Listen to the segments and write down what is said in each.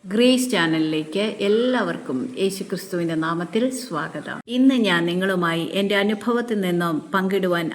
Grace ചാനലിലേക്ക് എല്ലാവർക്കും യേശുക്രിസ്തുവിന്റെ നാമത്തിൽ സ്വാഗതം. ഇന്ന് ഞാൻ നിങ്ങളുമായി എൻ്റെ അനുഭവത്തിൽ നിന്നും പങ്കുവയ്ക്കുവാൻ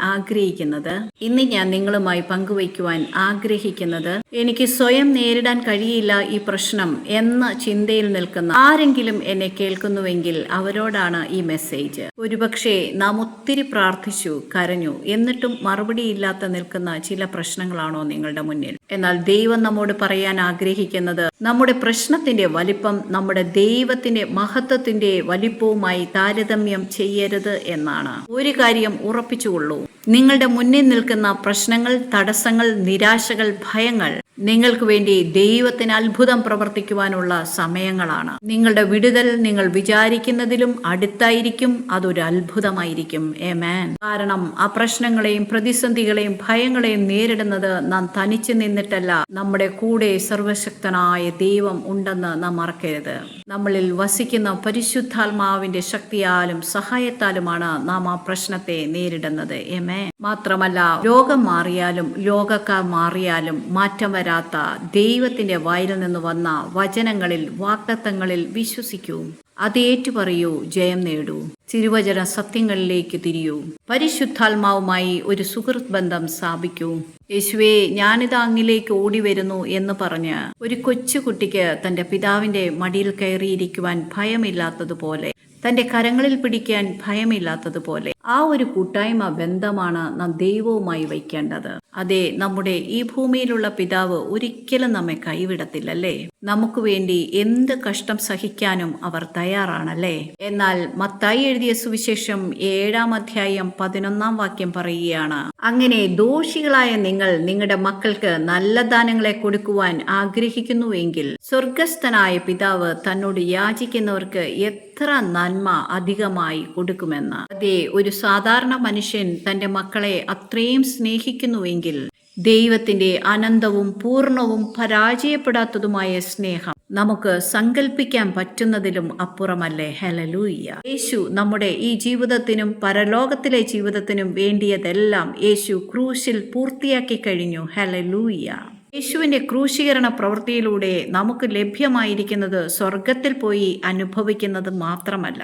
ആഗ്രഹിക്കുന്നത് എനിക്ക് സ്വയം നേരിടാൻ കഴിയില്ല ഈ പ്രശ്നം എന്ന ചിന്തയിൽ നിൽക്കുന്ന ആരെങ്കിലും എന്നെ കേൾക്കുന്നുവെങ്കിൽ അവരോടാണ് ഈ മെസ്സേജ്. ഒരുപക്ഷെ നാം ഒത്തിരി പ്രാർത്ഥിച്ചു, കരഞ്ഞു, എന്നിട്ടും മറുപടിയില്ലാത്ത നിൽക്കുന്ന ചില പ്രശ്നങ്ങളാണോ നിങ്ങളുടെ മുന്നിൽ? എന്നാൽ ദൈവം നമ്മോട് പറയാൻ ആഗ്രഹിക്കുന്നത് നമ്മുടെ പ്രശ്നത്തിന്റെ വലിപ്പം നമ്മുടെ ദൈവത്തിന്റെ മഹത്വത്തിന്റെ വലിപ്പവുമായി താരതമ്യം ചെയ്യരുത് എന്നാണ്. ഒരു കാര്യം ഉറപ്പിച്ചുകൊള്ളൂ, നിങ്ങളുടെ മുന്നിൽ നിൽക്കുന്ന പ്രശ്നങ്ങൾ, തടസ്സങ്ങൾ, നിരാശകൾ, ഭയങ്ങൾ നിങ്ങൾക്ക് വേണ്ടി ദൈവത്തിന് അത്ഭുതം പ്രവർത്തിക്കുവാനുള്ള സമയങ്ങളാണ്. നിങ്ങളുടെ വിടുതൽ നിങ്ങൾ വിചാരിക്കുന്നതിലും അടുത്തായിരിക്കും. അതൊരു അത്ഭുതമായിരിക്കും. ആമേൻ. കാരണം ആ പ്രശ്നങ്ങളെയും പ്രതിസന്ധികളെയും ഭയങ്ങളെയും നേരിടുന്നത് നാം തനിച്ചു നിന്നിട്ടല്ല, നമ്മുടെ കൂടെ സർവശക്തനായ ദൈവം ഉണ്ടെന്ന് നാം മറക്കരുത്. നമ്മളിൽ വസിക്കുന്ന പരിശുദ്ധാത്മാവിന്റെ ശക്തിയാലും സഹായത്താലുമാണ് നാം ആ പ്രശ്നത്തെ നേരിടുന്നത്. ആമേൻ. മാത്രമല്ല, രോഗം മാറിയാലും ലോകക്കാർ മാറിയാലും മാറ്റം വരാത്ത ദൈവത്തിന്റെ വായിൽ നിന്ന് വന്ന വചനങ്ങളിൽ, വാഗ്ദത്തങ്ങളിൽ വിശ്വസിക്കൂ. അത് ഏറ്റുപറയൂ, ജയം നേടൂ. തിരുവചന സത്യങ്ങളിലേക്ക് തിരിയൂ. പരിശുദ്ധാത്മാവുമായി ഒരു സുഹൃത്ത് ബന്ധം സ്ഥാപിക്കൂ. യേശുവേ, ഞാനിത് അങ്ങിലേക്ക് ഓടി വരുന്നു എന്ന് പറഞ്ഞ് ഒരു കൊച്ചുകുട്ടിക്ക് തന്റെ പിതാവിന്റെ മടിയിൽ കയറിയിരിക്കുവാൻ ഭയമില്ലാത്തതുപോലെ, തന്റെ കരങ്ങളിൽ പിടിക്കാൻ ഭയമില്ലാത്തതുപോലെ ആ ഒരു കൂട്ടായ്മ ബന്ധമാണ് നാം ദൈവവുമായി വയ്ക്കേണ്ടത്. അതെ, നമ്മുടെ ഈ ഭൂമിയിലുള്ള പിതാവ് ഒരിക്കലും നമ്മെ കൈവിടത്തില്ലല്ലേ? നമുക്ക് വേണ്ടി എന്ത് കഷ്ടം സഹിക്കാനും അവർ തയ്യാറാണല്ലേ? എന്നാൽ മത്തായി എഴുതിയ സുവിശേഷം 7-ാം അധ്യായം 11-ാം വാക്യം പറയുകയാണ്, അങ്ങനെ ദോഷികളായ നിങ്ങൾ നിങ്ങളുടെ മക്കൾക്ക് നല്ല ദാനങ്ങളെ കൊടുക്കുവാൻ ആഗ്രഹിക്കുന്നുവെങ്കിൽ സ്വർഗസ്ഥനായ പിതാവ് തന്നോട് യാചിക്കുന്നവർക്ക് എത്ര നന്മ അധികമായി കൊടുക്കുമെന്ന്. അതെ, ഒരു സാധാരണ മനുഷ്യൻ തന്റെ മക്കളെ അത്രയും സ്നേഹിക്കുന്നുവെങ്കിൽ ദൈവത്തിന്റെ അനന്തവും പൂർണ്ണവും പരാജയപ്പെടാത്തതുമായ സ്നേഹം നമുക്ക് സങ്കല്പിക്കാൻ പറ്റുന്നതിലും അപ്പുറമല്ലേ? ഹല്ലേലൂയ. യേശു നമ്മുടെ ഈ ജീവിതത്തിനും പരലോകത്തിലെ ജീവിതത്തിനും വേണ്ടിയതെല്ലാം യേശു ക്രൂശിൽ പൂർത്തിയാക്കി കഴിഞ്ഞു. ഹല്ലേലൂയ. യേശുവിന്റെ ക്രൂശീകരണ പ്രവൃത്തിയിലൂടെ നമുക്ക് ലഭ്യമായിരിക്കുന്നത് സ്വർഗത്തിൽ പോയി അനുഭവിക്കുന്നത് മാത്രമല്ല,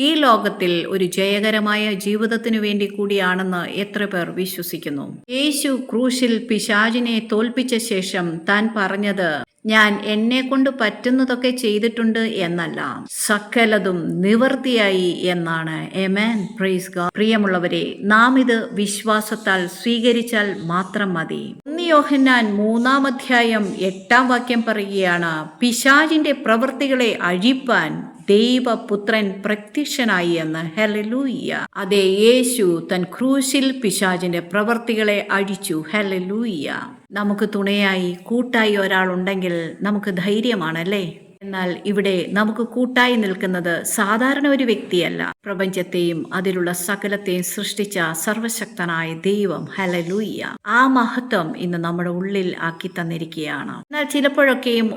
ഈ ലോകത്തിൽ ഒരു ജയകരമായ ജീവിതത്തിനു വേണ്ടി കൂടിയാണെന്ന് എത്ര പേർ വിശ്വസിക്കുന്നു? യേശു ക്രൂശിൽ പിശാചിനെ തോൽപ്പിച്ച ശേഷം താൻ പറഞ്ഞത്, ഞാൻ എന്നെ കൊണ്ട് പറ്റുന്നതൊക്കെ ചെയ്തിട്ടുണ്ട് എന്നല്ല, സകലതും നിവർത്തിയായി എന്നാണ്. ആമേൻ. Praise God. പ്രിയമുള്ളവരെ, നാം ഇത് വിശ്വാസത്താൽ സ്വീകരിച്ചാൽ മാത്രം മതി. 1 യോഹന്നാൻ 3-ാം അധ്യായം 8-ാം വാക്യം പറയുകയാണ്, പിശാചിന്റെ പ്രവൃത്തികളെ അഴിപ്പാൻ ദൈവപുത്രൻ പ്രത്യക്ഷനായി എന്ന്. ഹല്ലേലൂയ. അതേ, യേശു തൻ ക്രൂശിൽ പിശാചിന്റെ പ്രവൃത്തികളെ അഴിച്ചു. ഹല്ലേലൂയ. നമുക്ക് തുണയായി, കൂട്ടായി ഒരാളുണ്ടെങ്കിൽ നമുക്ക് ധൈര്യമാണല്ലേ? എന്നാൽ ഇവിടെ നമുക്ക് കൂട്ടായി നിൽക്കുന്നത് സാധാരണ ഒരു വ്യക്തിയല്ല, പ്രപഞ്ചത്തെയും അതിലുള്ള സകലത്തെയും സൃഷ്ടിച്ച സർവശക്തനായ ദൈവം. ഹല്ലേലൂയ. ആ മഹത്വം ഇന്ന് നമ്മുടെ ഉള്ളിൽ ആക്കി തന്നിരിക്കുകയാണ്. എന്നാൽ ചിലപ്പോഴൊക്കെയും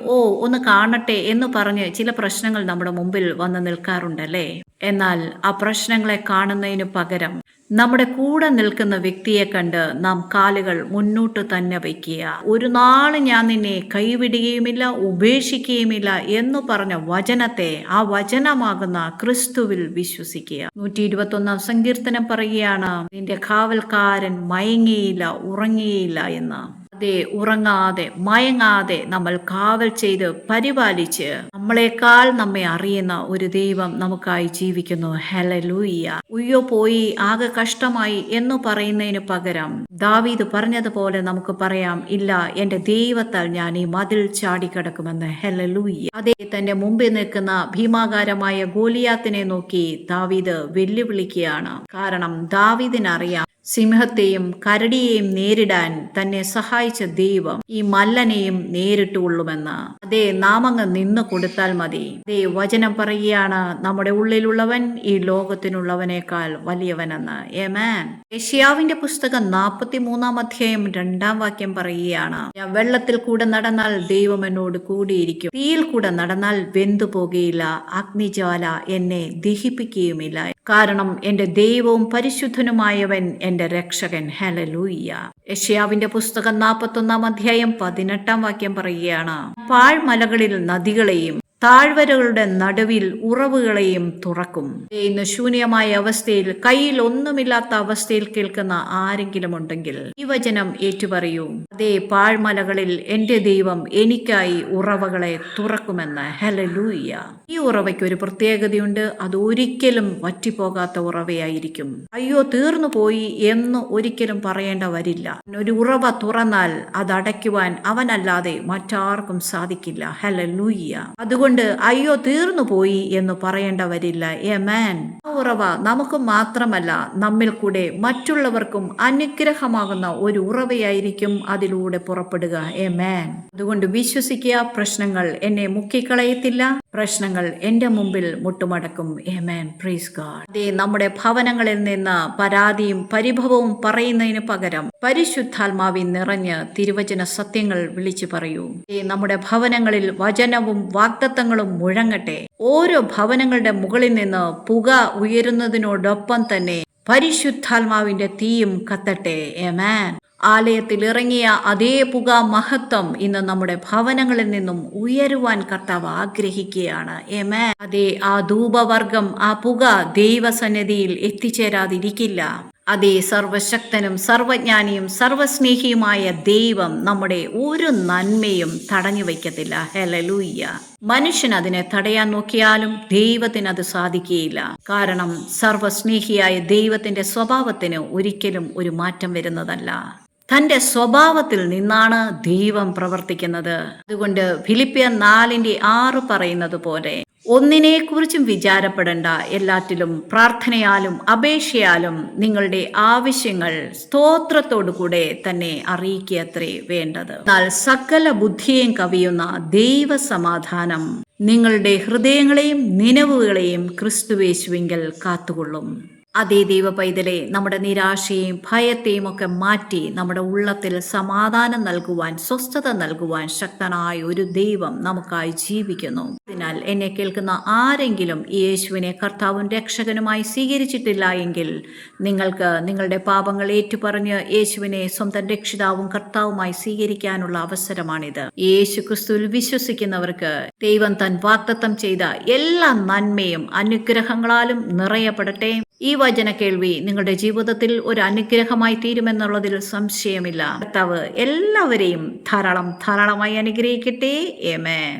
ഒന്ന് കാണട്ടെ എന്ന് പറഞ്ഞ് ചില പ്രശ്നങ്ങൾ നമ്മുടെ മുമ്പിൽ വന്ന് നിൽക്കാറുണ്ടല്ലേ? എന്നാൽ ആ പ്രശ്നങ്ങളെ കാണുന്നതിന് പകരം നമ്മുടെ കൂടെ നിൽക്കുന്ന വ്യക്തിയെ കണ്ട് നാം കാലുകൾ മുന്നോട്ട് തന്നെ വയ്ക്കുക. ഒരു നാൾ ഞാൻ നിന്നെ കൈവിടുകയുമില്ല, ഉപേക്ഷിക്കുകയുമില്ല എന്ന് പറഞ്ഞ വചനത്തെ, ആ വചനമാകുന്ന ക്രിസ്തുവിൽ വിശ്വസിക്കുക. 121-ാം സങ്കീർത്തനം പറയുകയാണ്, നിന്റെ കാവൽക്കാരൻ മയങ്ങിയില്ല, ഉറങ്ങിയില്ല എന്ന്. അതെ, ഉറങ്ങാതെ മയങ്ങാതെ നമ്മൾ കാവൽ ചെയ്ത് പരിപാലിച്ച് നമ്മളെക്കാൾ നമ്മെ അറിയുന്ന ഒരു ദൈവം നമുക്കായി ജീവിക്കുന്നു. ഹല്ലേലൂയ. ഉയ്യോ പോയി, ആകെ കഷ്ടമായി എന്ന് പറയുന്നതിന് പകരം ദാവീദ് പറഞ്ഞതുപോലെ നമുക്ക് പറയാം, ഇല്ല, എന്റെ ദൈവത്താൽ ഞാൻ ഈ മതിൽ ചാടിക്കടക്കുമെന്ന്. ഹല്ലേലൂയ. അതേ, തന്റെ മുമ്പിൽ നിൽക്കുന്ന ഭീമാകാരമായ ഗോലിയാത്തിനെ നോക്കി ദാവീദ് വെല്ലുവിളിക്കുകയാണ്. കാരണം ദാവീദിനറിയാം, സിംഹത്തെയും കരടിയെയും നേരിടാൻ തന്നെ സഹായിച്ച ദൈവം ഈ മല്ലനെയും നേരിട്ടുകൊള്ളുമെന്ന്. അതേ, നാം അങ്ങ് നിന്ന് കൊടുത്താൽ മതി. അതേ, വചനം പറയുകയാണ്, നമ്മുടെ ഉള്ളിലുള്ളവൻ ഈ ലോകത്തിനുള്ളവനേക്കാൾ വലിയവനെന്ന്. ആമേൻ. യെശയ്യാവിന്റെ പുസ്തകം 43-ാം അധ്യായം 2-ാം വാക്യം പറയുകയാണ്, ഞാൻ വെള്ളത്തിൽ കൂടെ നടന്നാൽ ദൈവം എന്നോട് കൂടിയിരിക്കും, തീയിൽ കൂടെ നടന്നാൽ വെന്തു പോകുകയില്ല, അഗ്നിജ്വാല എന്നെ ദഹിപ്പിക്കുകയുമില്ല. കാരണം എന്റെ ദൈവവും പരിശുദ്ധനുമായവൻ എൻ്റെ രക്ഷകൻ. ഹല്ലേലൂയ. യെശയ്യാവിന്റെ പുസ്തകം 41 അധ്യായം 18 വാക്യം പറയുകയാണ്, പാഴ്മലകളിൽ നദികളെയും താഴ്വരകളുടെ നടുവിൽ ഉറവുകളെയും തുറക്കും. ഇന്ന് ശൂന്യമായ അവസ്ഥയിൽ, കയ്യിൽ ഒന്നുമില്ലാത്ത അവസ്ഥയിൽ കേൾക്കുന്ന ആരെങ്കിലും ഉണ്ടെങ്കിൽ ഈ വചനം ഏറ്റുപറയൂ. അതേ പാഴ്മലകളിൽ എൻ്റെ ദൈവം എനിക്കായി ഉറവകളെ തുറക്കുമെന്ന്. ഹല്ലേലൂയ. ഈ ഉറവയ്ക്ക് ഒരു പ്രത്യേകതയുണ്ട്. അത് ഒരിക്കലും വറ്റിപ്പോകാത്ത ഉറവയായിരിക്കും. അയ്യോ തീർന്നു പോയി എന്ന് ഒരിക്കലും പറയേണ്ട വരില്ല. ഒരു ഉറവ തുറന്നാൽ അതടയ്ക്കുവാൻ അവനല്ലാതെ മറ്റാർക്കും സാധിക്കില്ല. ഹല്ലേലൂയ. അതുകൊണ്ട് അയ്യോ തീർന്നു പോയി എന്ന് പറയേണ്ട വരില്ല. ആമേൻ. ആ ഉറവ നമുക്ക് മാത്രമല്ല, നമ്മിൽ കൂടെ മറ്റുള്ളവർക്കും അനുഗ്രഹമാകുന്ന ഒരു ഉറവയായിരിക്കും അതിലൂടെ പുറപ്പെടുക. ആമേൻ. അതുകൊണ്ട് വിശ്വസിക്കുക, പ്രശ്നങ്ങൾ എന്നെ മുക്കിക്കളയത്തില്ല, പ്രശ്നങ്ങൾ എൻ്റെ മുമ്പിൽ മുട്ടുമടക്കും. ആമേൻ. Praise God. അതേ, നമ്മുടെ ഭവനങ്ങളിൽ നിന്ന് പരാതിയും പരിഭവവും പറയുന്നതിന് പകരം പരിശുദ്ധാത്മാവിൽ നിറഞ്ഞ് തിരുവചന സത്യങ്ങൾ വിളിച്ചു പറയൂ. നമ്മുടെ ഭവനങ്ങളിൽ വചനവും വാഗ്ദത്തങ്ങളും മുഴങ്ങട്ടെ. ഓരോ ഭവനങ്ങളുടെ മുകളിൽ നിന്ന് പുക ഉയരുന്നതിനോടൊപ്പം തന്നെ പരിശുദ്ധാത്മാവിന്റെ തീയും കത്തട്ടെ. ആമേൻ. ആലയത്തിൽ ഇറങ്ങിയ അതേ പുക മഹത്വം ഇന്ന് നമ്മുടെ ഭവനങ്ങളിൽ നിന്നും ഉയരുവാൻ കർത്താവ് ആഗ്രഹിക്കുകയാണ്. ആമേൻ. അതേ, ആ ധൂപവർഗം, ആ പുക ദൈവസന്നിധിയിൽ എത്തിച്ചേരാതിരിക്കില്ല. അതേ, സർവശക്തനും സർവജ്ഞാനിയും സർവസ്നേഹിയുമായ ദൈവം നമ്മുടെ ഒരു നന്മയും തടഞ്ഞു വയ്ക്കത്തില്ല. ഹല്ലേലൂയ. മനുഷ്യൻ അതിനെ തടയാൻ നോക്കിയാലും ദൈവത്തിന് അത് സാധിക്കുകയില്ല. കാരണം സർവസ്നേഹിയായ ദൈവത്തിന്റെ സ്വഭാവത്തിന് ഒരിക്കലും ഒരു മാറ്റം വരുന്നതല്ല. തന്റെ സ്വഭാവത്തിൽ നിന്നാണ് ദൈവം പ്രവർത്തിക്കുന്നത്. അതുകൊണ്ട് ഫിലിപ്പിയർ 4:6 പറയുന്നത് പോലെ ഒന്നിനെക്കുറിച്ചും വിചാരപ്പെടേണ്ട, എല്ലാറ്റിലും പ്രാർത്ഥനയാലും അപേക്ഷയാലും നിങ്ങളുടെ ആവശ്യങ്ങൾ സ്തോത്രത്തോടുകൂടെ തന്നെ അറിയിക്കത്രേ വേണ്ടത്. എന്നാൽ സകല ബുദ്ധിയെയും കവിയുന്ന ദൈവസമാധാനം നിങ്ങളുടെ ഹൃദയങ്ങളെയും നിനവുകളെയും ക്രിസ്തുയേശുവിങ്കൽ കാത്തുകൊള്ളും. അതേ ദൈവ പൈതലെ, നമ്മുടെ നിരാശയും ഭയത്തെയും ഒക്കെ മാറ്റി നമ്മുടെ ഉള്ളത്തിൽ സമാധാനം നൽകുവാൻ, സ്വസ്ഥത നൽകുവാൻ ശക്തനായ ഒരു ദൈവം നമുക്കായി ജീവിക്കുന്നു. അതിനാൽ എന്നെ കേൾക്കുന്ന ആരെങ്കിലും യേശുവിനെ കർത്താവും രക്ഷകനുമായി സ്വീകരിച്ചിട്ടില്ല എങ്കിൽ നിങ്ങൾക്ക് നിങ്ങളുടെ പാപങ്ങൾ ഏറ്റുപറഞ്ഞ് യേശുവിനെ സ്വന്തം രക്ഷിതാവും കർത്താവുമായി സ്വീകരിക്കാനുള്ള അവസരമാണിത്. യേശു ക്രിസ്തുവിൽ വിശ്വസിക്കുന്നവർക്ക് ദൈവം താൻ വാഗ്ദത്തം ചെയ്ത എല്ലാ നന്മയും അനുഗ്രഹങ്ങളാലും നിറയപ്പെടട്ടെ. ഈ വചന കേൾവി നിങ്ങളുടെ ജീവിതത്തിൽ ഒരു അനുഗ്രഹമായി തീരുമെന്നുള്ളതിൽ സംശയമില്ല. കർത്താവ് എല്ലാവരെയും ധാരാളമായി അനുഗ്രഹിക്കട്ടെ. ആമേൻ.